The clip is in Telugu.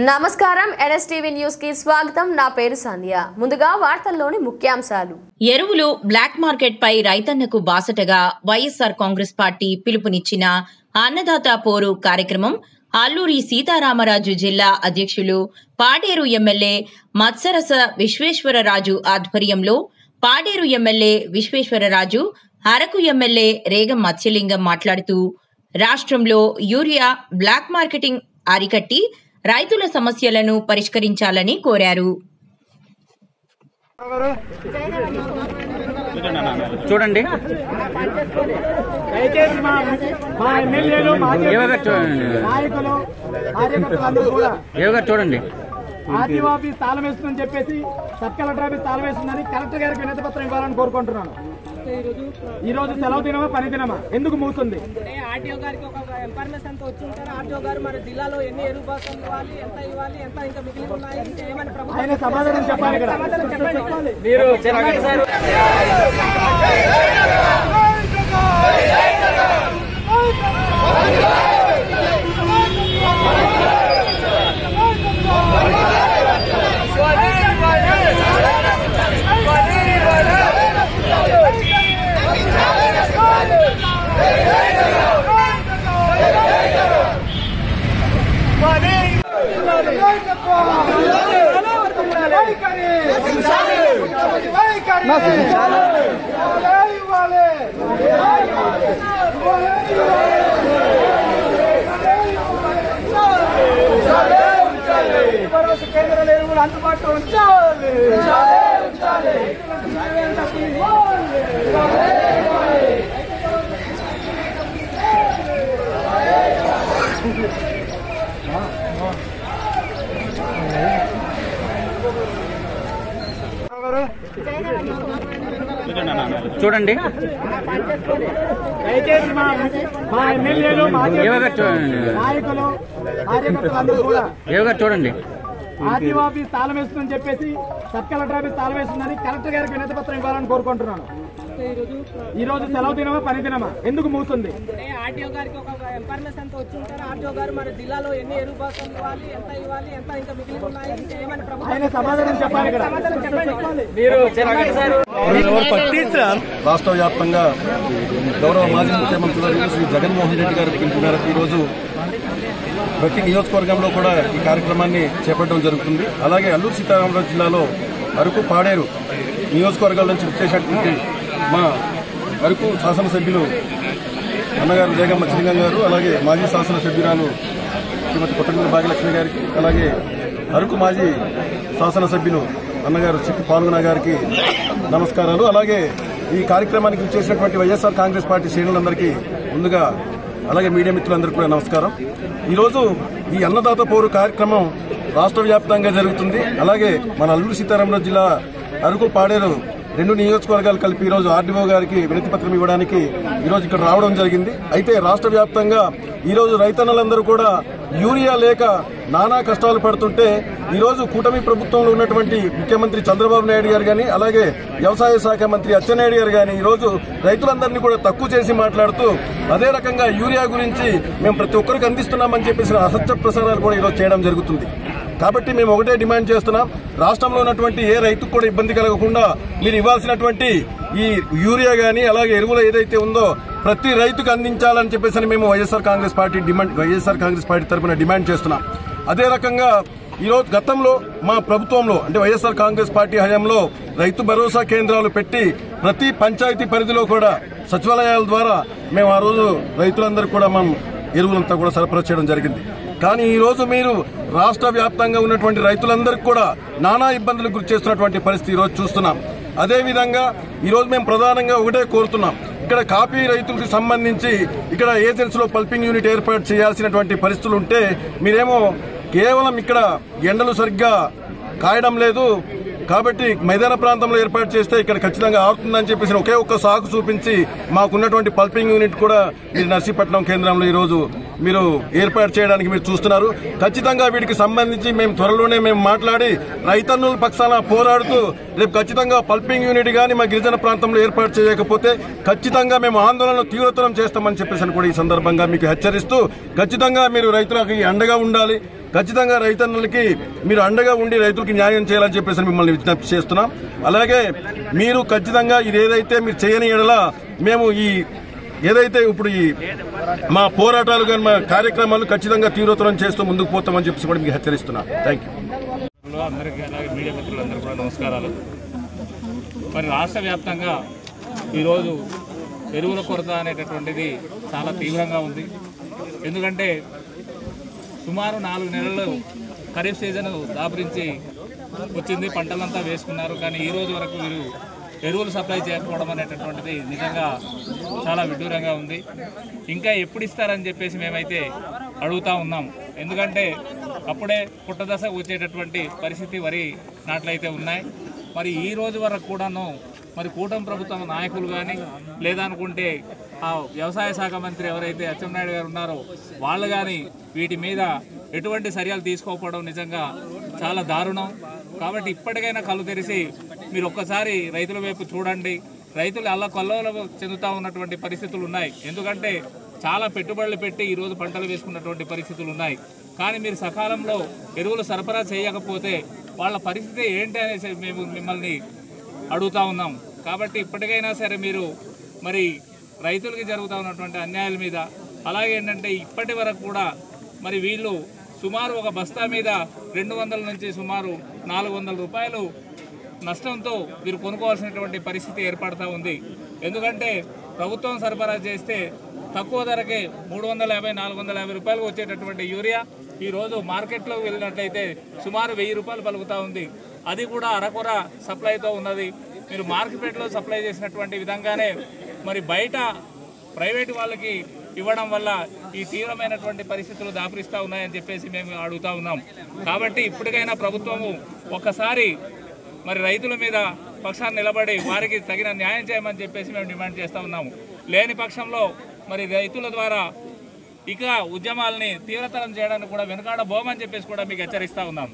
నమస్కారం ఎన్ఎస్టీవీ న్యూస్ కి స్వాగతం. నా పేరు సంధ్య. ముందుగా వార్తల్లోని ముఖ్యాంశాలు. ఎరువులు బ్లాక్ మార్కెట్ పై రైతన్నకు బాసటగా వైఎస్ఆర్ కాంగ్రెస్ పార్టీ పిలుపునిచ్చిన అన్నదాత పోరు కార్యక్రమం అల్లూరి సీతారామరాజు జిల్లా అధ్యక్షులు పాడేరు ఎమ్మెల్యే మత్సరస విశ్వేశ్వరరాజు ఆధ్వర్యంలో పాడేరు ఎమ్మెల్యే విశ్వేశ్వరరాజు, అరకు ఎమ్మెల్యే రేగం మత్స్యలింగం మాట్లాడుతూ రాష్ట్రంలో యూరియా బ్లాక్ మార్కెటింగ్ అరికట్టి రైతుల సమస్యలను పరిష్కరించాలని కోరారు. చూడండి, దయచేసి మా ఎమ్మెల్యేలు నాయకులు కార్యకర్తలందరూ కూడా చూడండి. ఆర్టీఓ ఆఫీస్ తాళం వేస్తుందని చెప్పేసి సబ్ కలెక్టర్ ఆఫీస్ తాళం వేస్తుందని కలెక్టర్ గారికి వినతి పత్రం ఇవ్వాలని కోరుకుంటున్నాను. ఈ రోజు సెలవు దినమా పని దినమా ఎందుకు మూస్తుంది? ఆర్టీఓ గారికి ఒక ఇన్ఫర్మేషన్ తో వచ్చి ఉంటారు. ఆర్టీఓ గారు మరి జిల్లాలో ఎన్ని ఎరువు బాక్సులు ఇవ్వాలి, ఎంత ఇవ్వాలి, ఎంత ఇంకా మిగిలి ఉన్నాయి, ఇంకా ఏమని ఆయన సమాధానం చెప్పాలి. ఇక్కడ మీరు కేంద్ర ఎరువులు అందుబాటులో ఉంచాలి. చూడండి, దయచేసి మా ఎమ్మెల్యేలు నాయకులు కార్యకర్తలందరూ కూడా చూడండి. ఆర్టీఓ ఆఫీస్ తాళం వేస్తుందని చెప్పేసి సబ్ కలెక్టర్ ఆఫీస్ తాళం వేస్తుందని కలెక్టర్ గారికి వినతి పత్రం ఇవ్వాలని కోరుకుంటున్నాను. ఈ రోజు సెలవు దినమా పని దినమా ఎందుకు మూస్తుంది? ఆర్టీఓ గారికి ఒక ఇన్ఫర్మేషన్ తో వచ్చి ఉంటారు. ఆర్టీఓ గారు మరి జిల్లాలో ఎన్ని ఎరువు బాక్సులు ఇవ్వాలి, ఎంత ఇవ్వాలి, ఎంత ఇంకా మిగిలి ఉన్నాయి, ఇంకా ఏమని ఆయన సమాధానం చెప్పాలి. ఇక్కడ మీరు రాష్ట్ర వ్యాప్తంగా గౌరవ మాజీ ముఖ్యమంత్రి శ్రీ జగన్మోహన్ రెడ్డి గారి పిలుపు మేరకు ఈరోజు ప్రతి నియోజకవర్గంలో కూడా ఈ కార్యక్రమాన్ని చేపట్టడం జరుగుతుంది. అలాగే అల్లూరు సీతారామరాజు జిల్లాలో అరకు, పాడేరు నియోజకవర్గాల నుంచి వచ్చేసినటువంటి మా అరకు శాసనసభ్యులు అన్నగారు రేగం మత్స్యలింగం గారు, అలాగే మాజీ శాసనసభ్యురాలు శ్రీమతి కొట్టంగూరి భాగ్యలక్ష్మి గారికి, అలాగే అరకు మాజీ శాసనసభ్యులు అన్నగారు చిట్టి పాల్గొన గారికి నమస్కారాలు. అలాగే ఈ కార్యక్రమానికి చేసినటువంటి వైఎస్ఆర్ కాంగ్రెస్ పార్టీ శ్రేణులందరికీ ముందుగా, అలాగే మీడియా మిత్రులందరికీ కూడా నమస్కారం. ఈరోజు ఈ అన్నదాత పోరు కార్యక్రమం రాష్ట్ర వ్యాప్తంగా జరుగుతుంది. అలాగే మన అల్లూరు సీతారామరాజు జిల్లా అరకు, పాడేరు రెండు నియోజకవర్గాలు కలిపి ఈరోజు ఆర్డీఓ గారికి వినతి పత్రం ఇవ్వడానికి ఈరోజు ఇక్కడ రావడం జరిగింది. అయితే రాష్ట్ర వ్యాప్తంగా ఈరోజు రైతన్నలందరూ కూడా యూరియా లేక నానా కష్టాలు పడుతుంటే ఈరోజు కూటమి ప్రభుత్వంలో ఉన్నటువంటి ముఖ్యమంత్రి చంద్రబాబు నాయుడు గారు కానీ, అలాగే వ్యవసాయ శాఖ మంత్రి అచ్చెన్నాయుడు గారు కానీ ఈరోజు రైతులందరినీ కూడా తక్కువ చేసి మాట్లాడుతూ అదే రకంగా యూరియా గురించి మేము ప్రతి ఒక్కరికి అందిస్తున్నామని చెప్పేసి అసత్య ప్రసారాలు కూడా ఈరోజు చేయడం జరుగుతుంది. కాబట్టి మేము ఒకటే డిమాండ్ చేస్తున్నాం, రాష్ట్రంలో ఉన్నటువంటి ఏ రైతుకు కూడా ఇబ్బంది కలగకుండా మీరు ఇవ్వాల్సినటువంటి ఈ యూరియా గానీ, అలాగే ఎరువులు ఏదైతే ఉందో ప్రతి రైతుకు అందించాలని చెప్పేసి మేము వైఎస్ఆర్ కాంగ్రెస్ పార్టీ తరఫున డిమాండ్ చేస్తున్నాం. అదే రకంగా ఈరోజు గతంలో మా ప్రభుత్వంలో అంటే వైఎస్ఆర్ కాంగ్రెస్ పార్టీ హయాంలో రైతు భరోసా కేంద్రాలు పెట్టి ప్రతి పంచాయతీ పరిధిలో కూడా సచివాలయాల ద్వారా మేము ఆ రోజు రైతులందరూ కూడా మనం ఎరువులంతా కూడా సరఫరా చేయడం జరిగింది. కానీ ఈ రోజు మీరు రాష్ట్ర వ్యాప్తంగా ఉన్నటువంటి రైతులందరికీ కూడా నానా ఇబ్బందులకు గురి చేస్తున్నటువంటి పరిస్థితి ఈరోజు చూస్తున్నాం. అదేవిధంగా ఈరోజు మేము ప్రధానంగా ఒకటే కోరుతున్నాం, ఇక్కడ కాఫీ రైతులకు సంబంధించి ఇక్కడ ఏజెన్సీ లో పల్పింగ్ యూనిట్ ఏర్పాటు చేయాల్సినటువంటి పరిస్థితులు ఉంటే మీరేమో కేవలం ఇక్కడ ఎండలు సరిగ్గా కాయడం లేదు కాబట్టి మైదాన ప్రాంతంలో ఏర్పాటు చేస్తే ఇక్కడ ఖచ్చితంగా ఆరుతుందని చెప్పేసి ఒకే ఒక్క సాకు చూపించి మాకున్నటువంటి పల్పింగ్ యూనిట్ కూడా మీరు నర్సీపట్నం కేంద్రంలో ఈరోజు మీరు ఏర్పాటు చేయడానికి మీరు చూస్తున్నారు. ఖచ్చితంగా వీటికి సంబంధించి మేము త్వరలోనే మాట్లాడి రైతన్నుల పక్షాన పోరాడుతూ రేపు ఖచ్చితంగా పల్పింగ్ యూనిట్ గాని మా గిరిజన ప్రాంతంలో ఏర్పాటు చేయకపోతే ఖచ్చితంగా మేము ఆందోళనలు తీవ్రతరం చేస్తామని చెప్పేసి కూడా ఈ సందర్భంగా మీకు హెచ్చరిస్తూ ఖచ్చితంగా మీరు రైతులకు అండగా ఉండాలి. ఖచ్చితంగా రైతన్నలకి మీరు అండగా ఉండి రైతులకి న్యాయం చేయాలని చెప్పేసి మిమ్మల్ని విజ్ఞప్తి చేస్తున్నాం. అలాగే మీరు ఖచ్చితంగా ఇది ఏదైతే మీరు చేయని ఎడల మేము ఏదైతే ఇప్పుడు మా పోరాటాలు కానీ మా కార్యక్రమాలు ఖచ్చితంగా తీవ్రతరం చేస్తూ ముందుకు పోతామని చెప్పేసి కూడా మీకు హెచ్చరిస్తున్నాం. Thank you. అందరికీ అలాగే మీడియా మిత్రులందరూ కూడా నమస్కారాలు. మరి రాష్ట్ర వ్యాప్తంగా ఈరోజు ఎరువుల కొరత అనేటటువంటిది చాలా తీవ్రంగా ఉంది. ఎందుకంటే సుమారు 4 నెలలు ఖరీఫ్ సీజన్ దాపురించి వచ్చింది, పంటలంతా వేసుకున్నారు. కానీ ఈ రోజు వరకు వీరు ఎరువులు సప్లై చేయకపోవడం అనేటటువంటిది నిజంగా చాలా విడ్డూరంగా ఉంది. ఇంకా ఎప్పుడు ఇస్తారని చెప్పేసి మేమైతే అడుగుతూ ఉన్నాం. ఎందుకంటే అప్పుడే పుట్టదశ వచ్చేటటువంటి పరిస్థితి వరి నాట్లయితే ఉన్నాయి. మరి ఈ రోజు వరకు కూడాను మరి కూటమి ప్రభుత్వం నాయకులు కానీ లేదనుకుంటే ఆ వ్యవసాయ శాఖ మంత్రి ఎవరైతే అచ్చెన్నాయుడు గారు ఉన్నారో వాళ్ళు కానీ వీటి మీద ఎటువంటి చర్యలు తీసుకోకపోవడం నిజంగా చాలా దారుణం. కాబట్టి ఇప్పటికైనా కళ్ళు తెరిచి మీరు ఒక్కసారి రైతుల వైపు చూడండి. రైతులు అల్లకొల్లోలం చెందుతూ ఉన్నటువంటి పరిస్థితులు ఉన్నాయి. ఎందుకంటే చాలా పెట్టుబడులు పెట్టి ఈరోజు పంటలు వేసుకున్నటువంటి పరిస్థితులు ఉన్నాయి. కానీ మీరు సకాలంలో ఎరువులు సరఫరా చేయకపోతే వాళ్ళ పరిస్థితి ఏంటి అనేసి మేము మిమ్మల్ని అడుగుతూ ఉన్నాం. కాబట్టి ఇప్పటికైనా సరే మీరు మరి రైతులకి జరుగుతూ ఉన్నటువంటి అన్యాయాల మీద, అలాగే ఏంటంటే ఇప్పటి వరకు కూడా మరి వీళ్ళు సుమారు ఒక బస్తా మీద 200 నుంచి సుమారు 400 రూపాయలు నష్టంతో వీరు కొనుక్కోవాల్సినటువంటి పరిస్థితి ఏర్పడుతూ ఉంది. ఎందుకంటే ప్రభుత్వం సరఫరా చేస్తే తక్కువ ధరకే 350-450 రూపాయలు వచ్చేటటువంటి యూరియా ఈరోజు మార్కెట్లో వెళ్ళినట్లయితే సుమారు 1000 రూపాయలు పలుకుతూ ఉంది. అది కూడా అరకొర సప్లైతో ఉన్నది. మీరు మార్కెట్లో సప్లై చేసినటువంటి విధంగానే మరి బయట ప్రైవేటు వాళ్ళకి ఇవ్వడం వల్ల ఈ తీవ్రమైనటువంటి పరిస్థితులు దాపురిస్తూ ఉన్నాయని చెప్పేసి మేము అడుగుతూ ఉన్నాం. కాబట్టి ఇప్పటికైనా ప్రభుత్వము ఒక్కసారి మరి రైతుల మీద పక్షాన్ని నిలబడి వారికి తగిన న్యాయం చేయమని చెప్పేసి మేము డిమాండ్ చేస్తూ ఉన్నాము. లేని పక్షంలో మరి రైతుల ద్వారా ఇక ఉద్యమాలని తీవ్రతరం చేయడానికి కూడా వెనుకాడబోమని చెప్పేసి కూడా మీకు హెచ్చరిస్తూ ఉన్నాం.